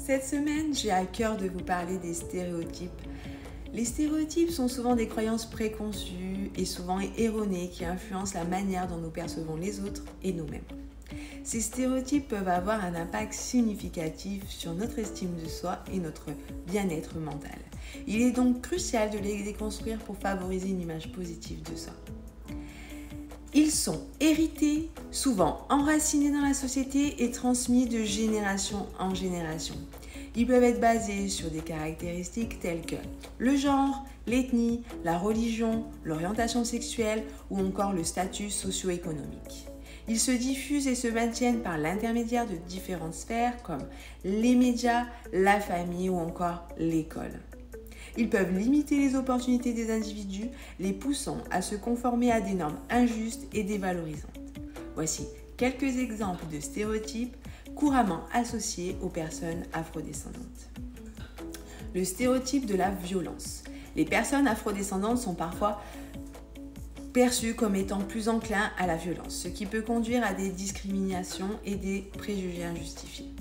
Cette semaine, j'ai à cœur de vous parler des stéréotypes. Les stéréotypes sont souvent des croyances préconçues et souvent erronées qui influencent la manière dont nous percevons les autres et nous-mêmes. Ces stéréotypes peuvent avoir un impact significatif sur notre estime de soi et notre bien-être mental. Il est donc crucial de les déconstruire pour favoriser une image positive de soi. Ils sont hérités, souvent enracinés dans la société et transmis de génération en génération. Ils peuvent être basés sur des caractéristiques telles que le genre, l'ethnie, la religion, l'orientation sexuelle ou encore le statut socio-économique. Ils se diffusent et se maintiennent par l'intermédiaire de différentes sphères comme les médias, la famille ou encore l'école. Ils peuvent limiter les opportunités des individus, les poussant à se conformer à des normes injustes et dévalorisantes. Voici quelques exemples de stéréotypes couramment associés aux personnes afrodescendantes. Le stéréotype de la violence. Les personnes afrodescendantes sont parfois perçues comme étant plus enclins à la violence, ce qui peut conduire à des discriminations et des préjugés injustifiés.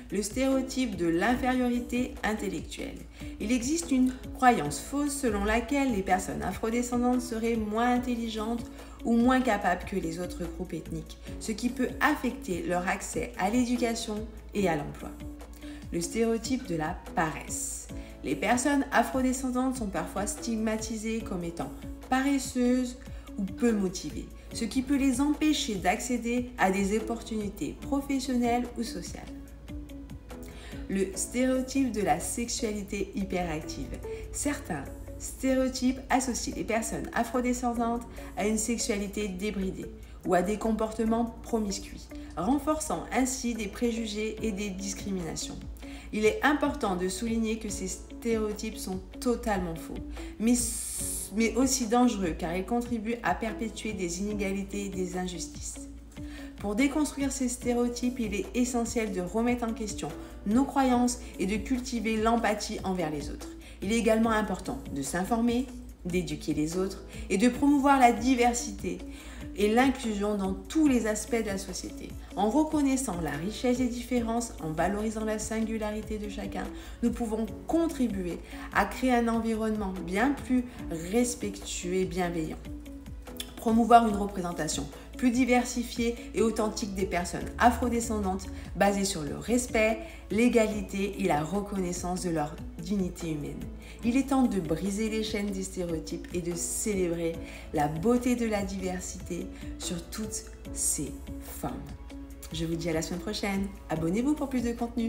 Le stéréotype de l'infériorité intellectuelle. Il existe une croyance fausse selon laquelle les personnes afrodescendantes seraient moins intelligentes ou moins capables que les autres groupes ethniques, ce qui peut affecter leur accès à l'éducation et à l'emploi. Le stéréotype de la paresse. Les personnes afrodescendantes sont parfois stigmatisées comme étant paresseuses ou peu motivées, ce qui peut les empêcher d'accéder à des opportunités professionnelles ou sociales. Le stéréotype de la sexualité hyperactive. Certains stéréotypes associent les personnes afrodescendantes à une sexualité débridée ou à des comportements promiscuits, renforçant ainsi des préjugés et des discriminations. Il est important de souligner que ces stéréotypes sont totalement faux, mais aussi dangereux car ils contribuent à perpétuer des inégalités et des injustices. Pour déconstruire ces stéréotypes, il est essentiel de remettre en question nos croyances et de cultiver l'empathie envers les autres. Il est également important de s'informer, d'éduquer les autres et de promouvoir la diversité et l'inclusion dans tous les aspects de la société. En reconnaissant la richesse des différences, en valorisant la singularité de chacun, nous pouvons contribuer à créer un environnement bien plus respectueux et bienveillant. Promouvoir une représentation plus diversifiée et authentique des personnes afrodescendantes basée sur le respect, l'égalité et la reconnaissance de leur dignité humaine. Il est temps de briser les chaînes des stéréotypes et de célébrer la beauté de la diversité sur toutes ces formes. Je vous dis à la semaine prochaine. Abonnez-vous pour plus de contenu.